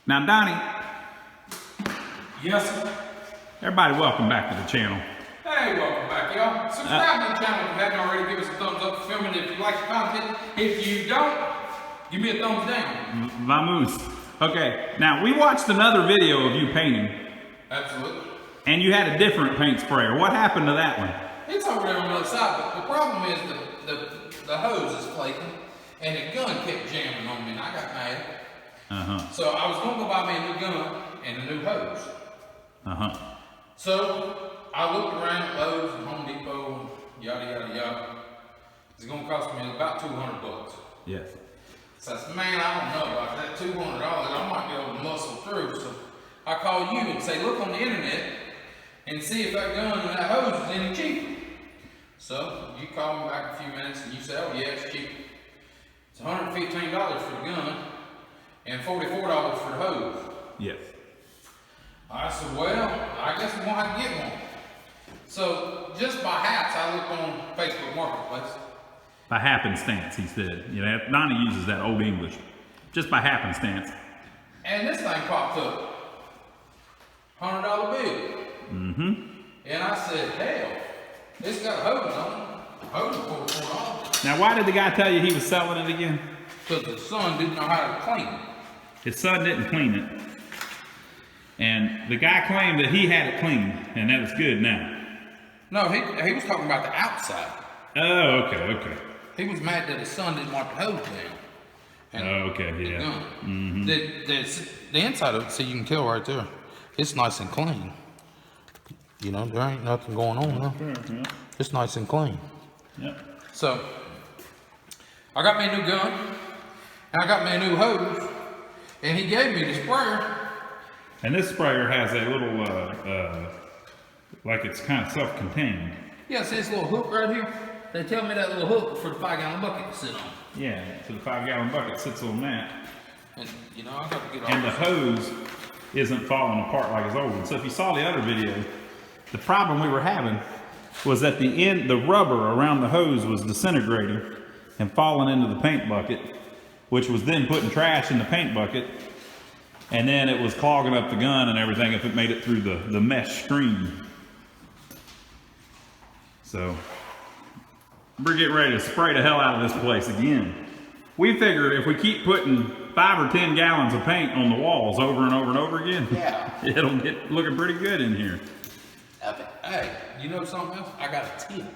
Now, Donnie. Yes, sir. Everybody, welcome back to the channel. Hey, welcome back, y'all. Subscribe to the channel if you haven't already. Give us a thumbs up for filming if you like the content. If you don't, give me a thumbs down. Vamoose. Okay, now we watched another video of you painting. Absolutely. And you had a different paint sprayer. What happened to that one? It's over there on the other side, but the problem is the hose is flaking, and the gun kept jamming on me, and I got mad. So I was going to go buy me a new gun and a new hose. So I looked around at Lowe's and Home Depot and yada yada yada. It's going to cost me about $200. Yes. So I said, man, I don't know about that $200. I might be able to muscle through. So I call you and say, look on the internet and see if that gun and that hose is any cheaper. So you called me back a few minutes and you said, oh yeah, it's cheap. It's $115 for the gun and $44 for the hose. Yes. I said, well, I guess we're gonna have to get one. So just by haps, I looked on Facebook Marketplace. By happenstance, he said. You know, Donnie uses that old English. Just by happenstance. And this thing popped up. $100 bill. And I said, hell, it's got a hose on it. Hose is $44. Now, why did the guy tell you he was selling it again? Because the son didn't know how to clean it. His son didn't clean it. And the guy claimed that he had it cleaned, and that was good now. No, he was talking about the outside. Oh, okay. He was mad that his son didn't want the hose down. And Okay, the yeah. gun. The inside of it, see, you can tell right there, it's nice and clean. You know, there ain't nothing going on now. Sure, yeah. It's nice and clean. Yep. So, I got me a new gun, and I got me a new hose, and he gave me the sprayer. And this sprayer has a little, like it's kind of self-contained. Yeah, see this little hook right here? They tell me that little hook for the 5-gallon bucket to sit on. Yeah, so the 5-gallon bucket sits on that. And, you know, I got to get all And the this. hose isn't falling apart like his old one. So if you saw the other video, the problem we were having was that the rubber around the hose was disintegrating and falling into the paint bucket, which was then putting trash in the paint bucket. And then it was clogging up the gun and everything if it made it through the mesh screen. So we're getting ready to spray the hell out of this place again. We figured if we keep putting 5 or 10 gallons of paint on the walls over and over and over again, it'll get looking pretty good in here. Hey, you know something else? I got a tip.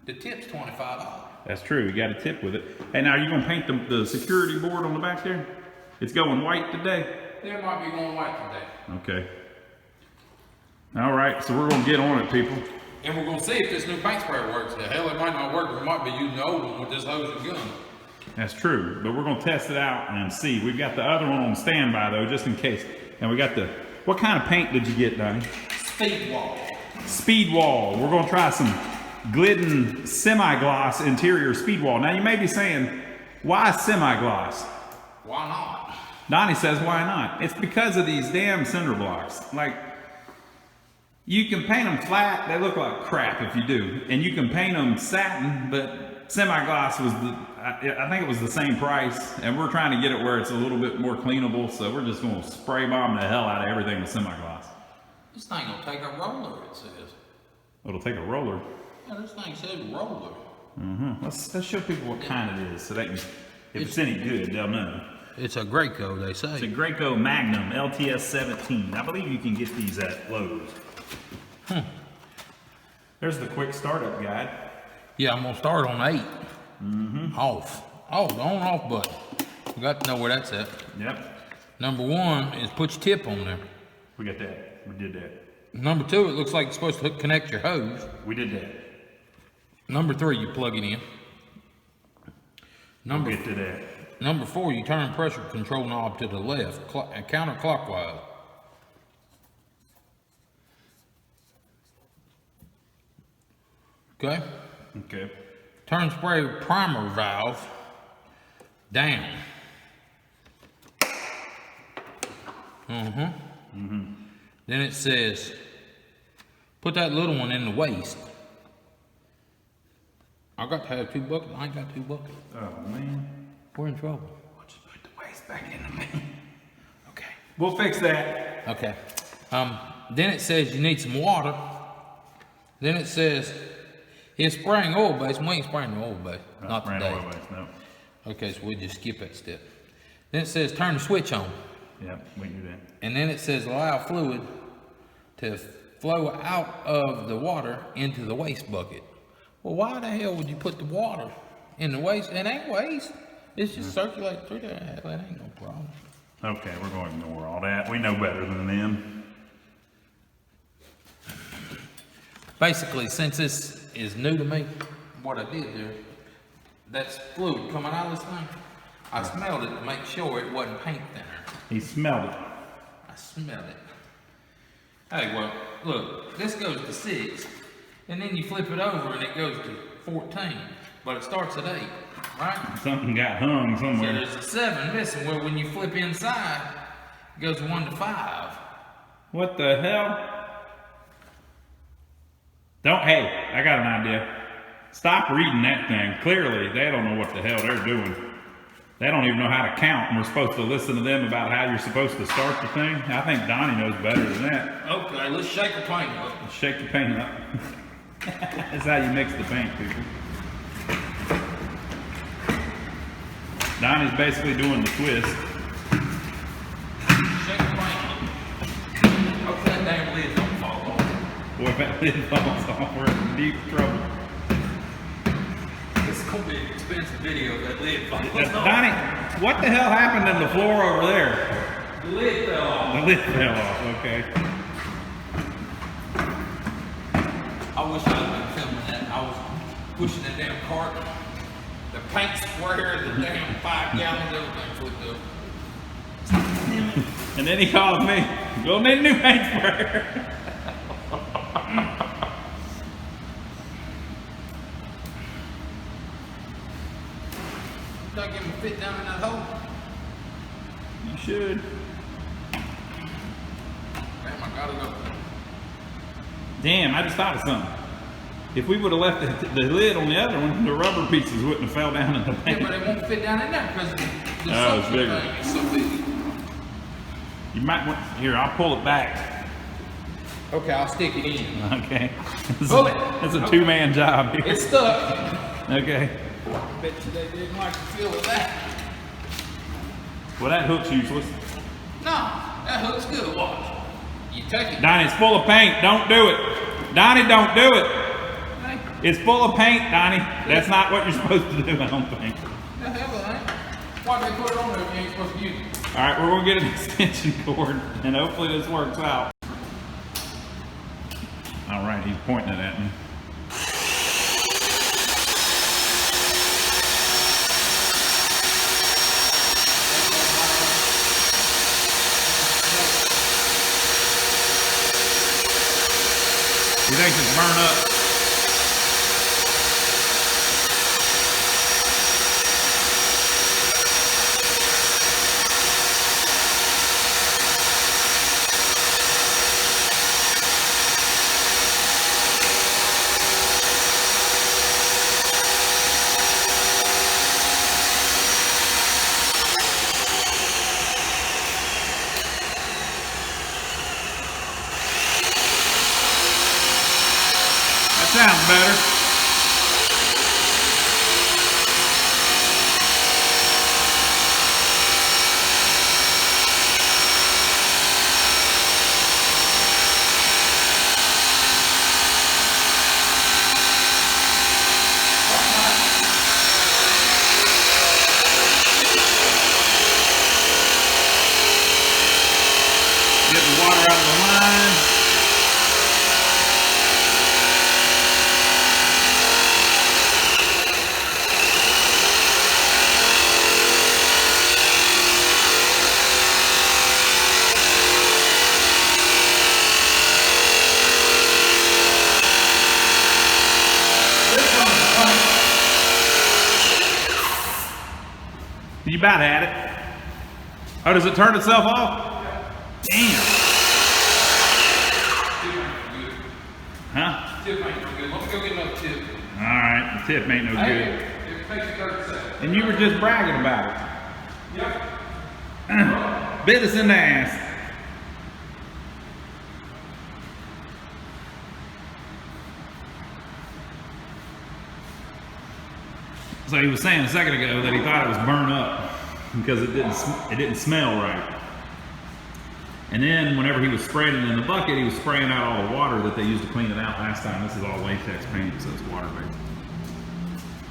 The tip's $25. That's true, you got a tip with it. Hey, now are you gonna paint the security board on the back there? It's going white today? There might be going white today. Okay. All right, so we're gonna get on it, people. And we're going to see if this new paint sprayer works. The hell, it might not work. We might be using the old one with this hose and gun. That's true, but we're gonna test it out and see. We've got the other one on standby though, just in case. And we got what kind of paint did you get, Donnie? Speedwall. Speedwall. We're gonna try some Glidden semi-gloss interior Speedwall. Now you may be saying, why semi-gloss? Why not? Donnie says, why not? It's because of these damn cinder blocks. Like, you can paint them flat, they look like crap if you do. And you can paint them satin, but semi-gloss was I think it was the same price. And we're trying to get it where it's a little bit more cleanable. So we're just gonna spray bomb the hell out of everything with semi-gloss. This thing will take a roller, it says. It'll take a roller. Yeah, this thing says roller. Let's show people what kind it is so they can, if it's any good, they'll know. It's a Graco, they say. It's a Graco Magnum LTS 17. I believe you can get these at Lowe's. There's the quick startup guide. Yeah, I'm gonna start on 8. Off. Oh, the on-off button. We got to know where that's at. Yep. Number 1 is put your tip on there. We got that. We did that. Number 2, it looks like it's supposed to connect your hose. We did that. Number 3, you plug it in. We'll get to that. Number 4, you turn pressure control knob to the left, counterclockwise. Okay? Okay. Turn spray primer valve down. Then it says, put that little one in the waste. I got to have 2 buckets. I ain't got 2 buckets. Oh, man. We're in trouble. We'll just put the waste back into me. Okay. We'll fix that. Okay. Then it says you need some water. Then it says it's spraying oil base. We ain't spraying the oil base. Not today. Oil base, no. Okay, so we just skip that step. Then it says turn the switch on. Yep, we can do that. And then it says allow fluid to flow out of the water into the waste bucket. Well, why the hell would you put the water in the waste? It ain't waste. It's just circulating through there. That ain't no problem. Okay, we're going to ignore all that. We know better than them. Basically, since this is new to me, what I did there, that's fluid coming out of this thing. I smelled it to make sure it wasn't paint thinner. He smelled it. I smelled it. Hey, well, look, this goes to 6, and then you flip it over and it goes to 14, but it starts at 8, right? Something got hung So somewhere. there's a 7 missing, where when you flip inside, it goes 1 to 5. What the hell? Hey, I got an idea. Stop reading that thing. Clearly, they don't know what the hell they're doing. They don't even know how to count, and we're supposed to listen to them about how you're supposed to start the thing. I think Donnie knows better than that. Okay, let's shake the paint up. Shake the paint up. That's how you mix the paint, people. Donnie's basically doing the twist. Shake the paint up. Hope that damn lid don't fall off. Boy, if that lid falls off, we're in deep trouble. This is gonna be an expensive video if that lid falls off. Donnie, what the hell happened in the floor over there? The lid fell off. The lid fell off, okay. I wish I had been filming that. I was pushing that damn cart. The paint sprayer, the damn 5 gallons, everything flipped up. And then he calls me, we'll need a new paint sprayer. Not getting my fit down in that hole. You should. Damn, I gotta go. Damn, I just thought of something. If we would have left the lid on the other one, the rubber pieces wouldn't have fell down in the paint. Yeah, but it won't fit down in there because the Oh, it's suction bigger. thing is so big. You might want, here, I'll pull it back. Okay, I'll stick it in. Okay. Pull it. It's a two-man job here. It's stuck. Okay. Bet you they didn't like the feel of that. Well, that hook's useless. No, that hook's good. Watch. You take it. Donnie, it's full of paint. Don't do it. Donnie, don't do it. Hey, It's full of paint, Donnie. That's not what you're supposed to do, I don't think. the hell it ain't. Why'd they put it on there if you ain't supposed to use it? All right, we're gonna get an extension cord, and hopefully this works out. All right, he's pointing it at me. You think it's burn up? Sounds better. Get the water out of the line. You about had it. Oh, does it turn itself off? Damn. Huh? Tip ain't no good. Let me go get another tip. All right, the tip ain't no Hey, good. it takes 30 seconds. And you were just bragging about it. Yep. Bit us in the ass. So he was saying a second ago that he thought it was burned up because it didn't smell right. And then whenever he was spraying it in the bucket, he was spraying out all the water that they used to clean it out last time. This is all latex paint, so it's water based.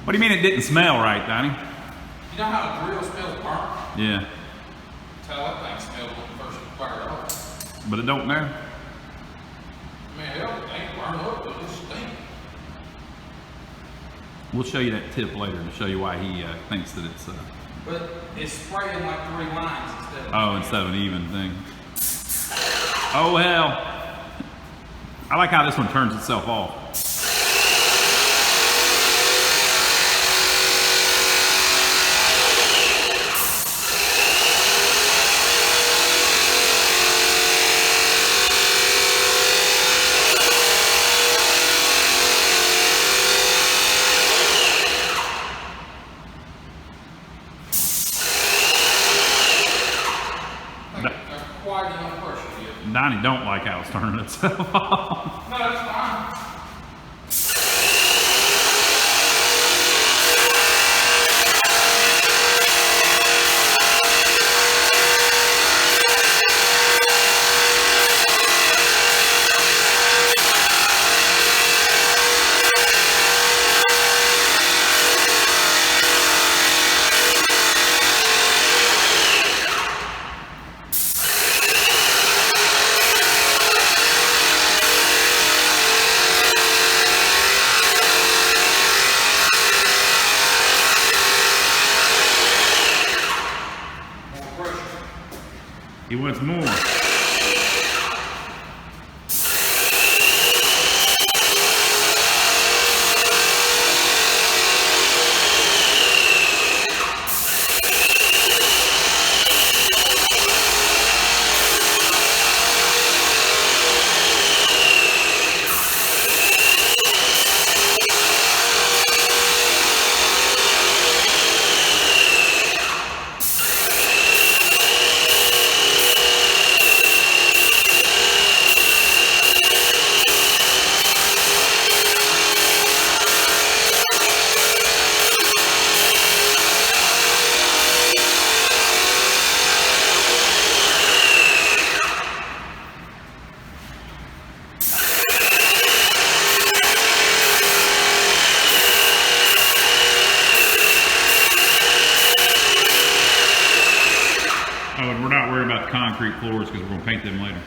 What do you mean it didn't smell right, Donnie? You know how a grill smells burnt? Yeah. That's how that thing smells when it first fired off. But it don't now. Man, hell, it ain't burned up, but it stinks. We'll show you that tip later to show you why he thinks that it's. But it's spraying like 3 lines instead of. Oh, instead of an even thing. Oh hell! I like how this one turns itself off. Donnie don't like how it's turning itself off. No, that's fine. He wants more. Oh, and we're not worried about the concrete floors because we're going to paint them later.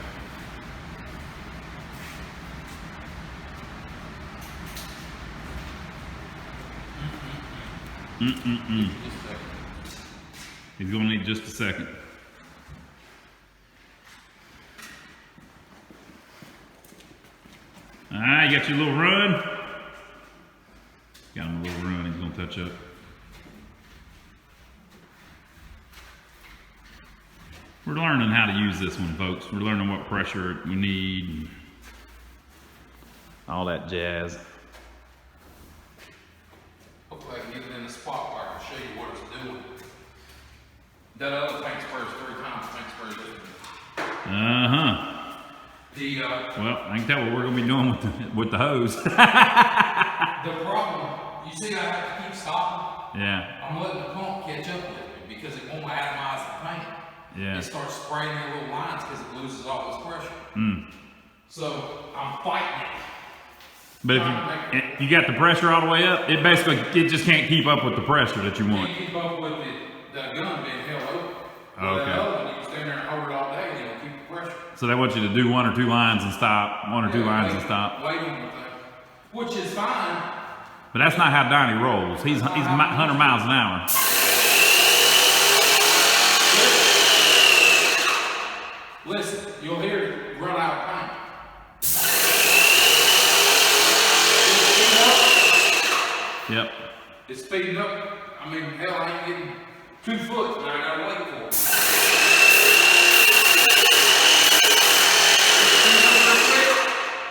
He's going to need just a second. You got your little run? Got him a little run, he's going to touch up. We're learning how to use this one, folks. We're learning what pressure we need and all that jazz. Hopefully I can get it in the spot where I can show you what it's doing. That other paint spray is 3 times paint spray this one. Well, I can tell what we're going to be doing with the hose. The problem, you see I have to keep stopping? Yeah. I'm letting the pump catch up with me because it won't atomize the paint. Yeah. It starts spraying the little lines because it loses all its pressure. So I'm fighting it. But if you got the pressure all the way up, it just can't keep up with the pressure that you want. You can't keep up with the gun being held open. Okay. The other one, you can stand there and hold it all day and it'll keep the pressure. So they want you to do 1 or 2 lines and stop, 1 or 2 lines and stop. Wait on the thing. Which is fine. But that's not how Donnie rolls. He's 100 miles an hour. Listen, you'll hear it run out of paint. Yep. It's speeding up. I mean, hell, I ain't getting 2 foot, and I gotta wait for it.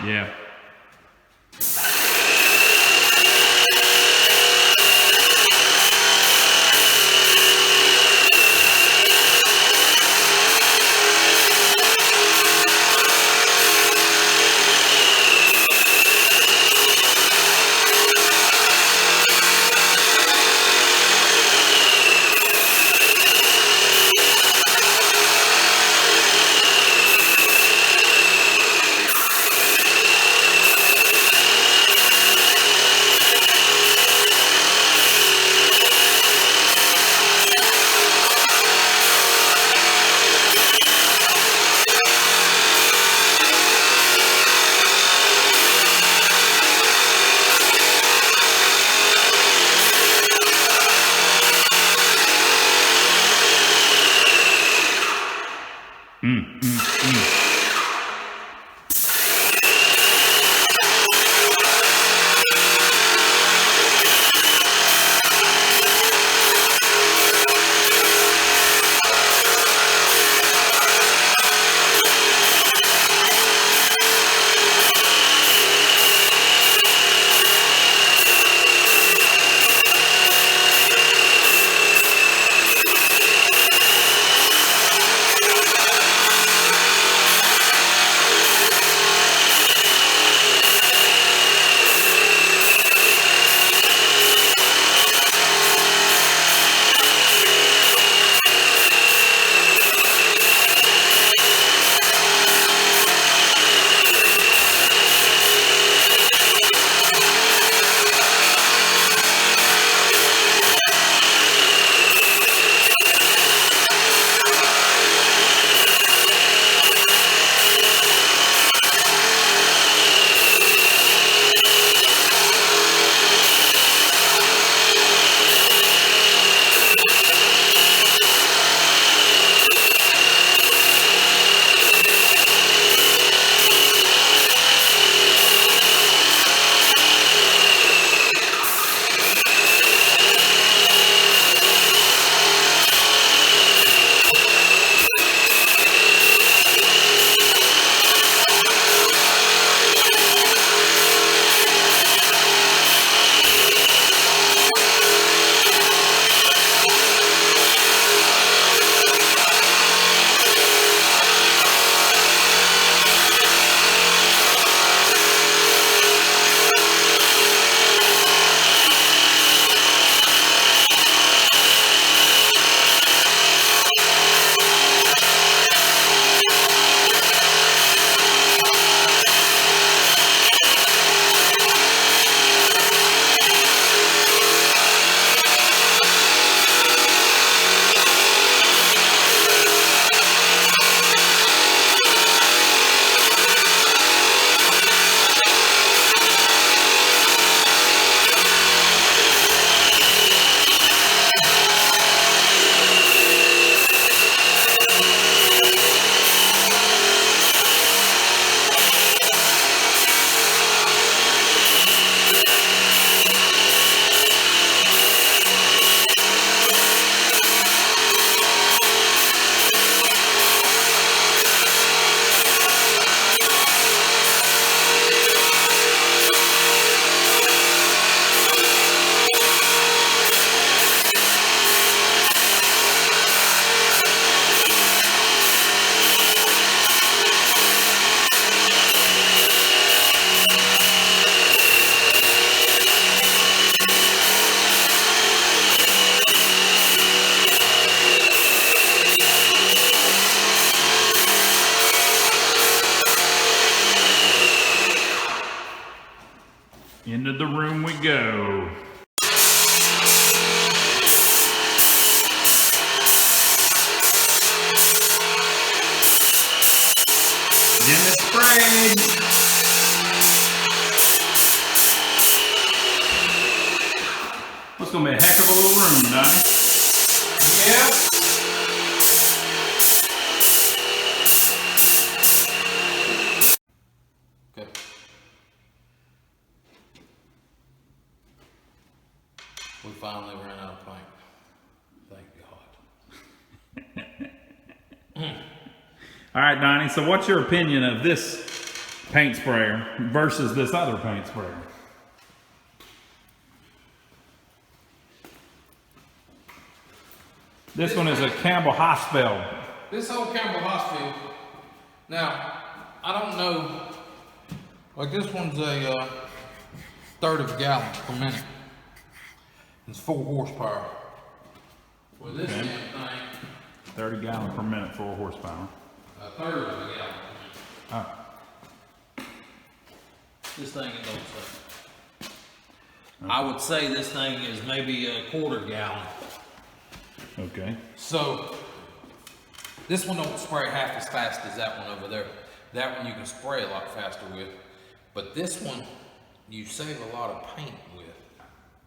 Yeah. Into the room we go. Then the spray. What's gonna be a heck of a little room, Donnie? Yeah. Okay. We finally ran out of paint. Thank God. All right, Donnie, so what's your opinion of this paint sprayer versus this other paint sprayer? This one is a Campbell Hospital. This whole Campbell Hospital. Now, I don't know. Like this one's a third of a gallon per minute. It's 4 horsepower. Well, this damn thing. 30 gallon per minute, 4 horsepower. A third of a gallon. Oh. This thing is also. I would say this thing is maybe a quarter gallon. Okay. So, this one don't spray half as fast as that one over there. That one you can spray a lot faster with. But this one, you save a lot of paint with.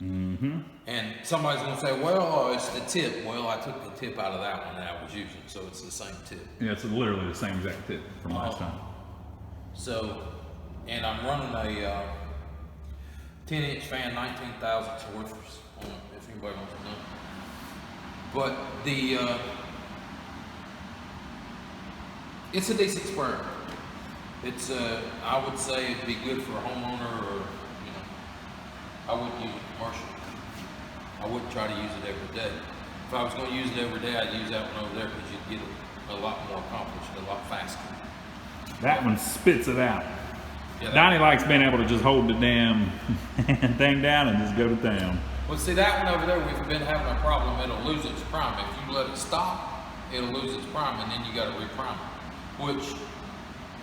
And somebody's gonna say, well, it's the tip. Well, I took the tip out of that one that I was using, so it's the same tip. Yeah, it's literally the same exact tip from last time. So, and I'm running a 10-inch fan, 19,000 worth on it, if anybody wants to know. But the it's a decent sprayer. It's I would say it'd be good for a homeowner, or you know, I wouldn't use it commercial. I wouldn't try to use it every day. If I was going to use it every day, I'd use that one over there because you'd get a lot more accomplished a lot faster. That one spits it out. Yeah, Donnie likes being able to just hold the damn thing down and just go to town. Well, see, that one over there, we've been having a problem. It'll lose its prime. If you let it stop, it'll lose its prime, and then you got to reprime it, which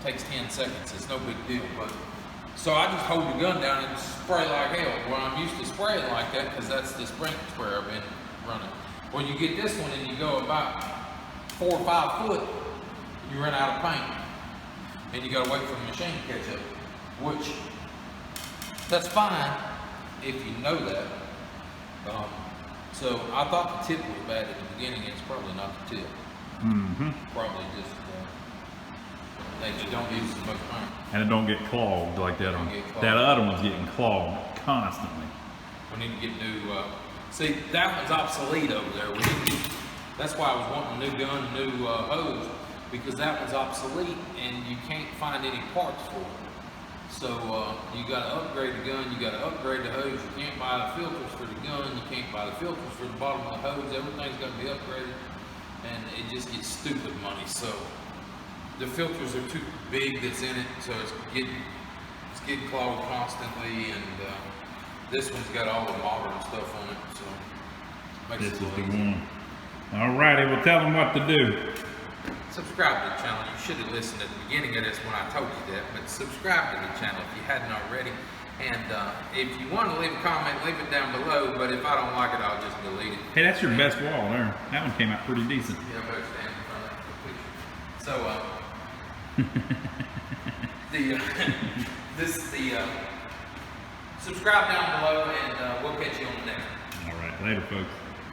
takes 10 seconds. It's no big deal. But so I just hold the gun down and spray like hell. Well, I'm used to spraying like that because that's the sprinkler sprayer I've been running. Well, you get this one and you go about 4 or 5 foot, you run out of paint, and you got to wait for the machine to catch up. Which that's fine if you know that. So I thought the tip was bad at the beginning. It's probably not the tip. Probably just that you don't use as much paint. And it don't get clogged like that. Don't get clogged. That other one's getting clogged constantly. We need to get new. See, that one's obsolete over there. We need to get, that's why I was wanting a new gun, a new hose, because that one's obsolete and you can't find any parts for it. So you got to upgrade the gun, you got to upgrade the hose. You can't buy the filters for the gun, you can't buy the filters for the bottom of the hose. Everything's got to be upgraded, and it just gets stupid money. So the filters are too big that's in it, so it's getting clogged constantly. And this one's got all the modern stuff on it, so makes This it is a little the easier. one. Alrighty, well tell them what to do. Subscribe to the channel. You should have listened at the beginning of this when I told you that, but subscribe to the channel if you hadn't already. And if you want to leave a comment, leave it down below, but if I don't like it, I'll just delete it. Hey, that's your best wall there. That one came out pretty decent. Yeah, I better stand in front of that for a picture. So, subscribe down below, and we'll catch you on the next one. Alright, later folks.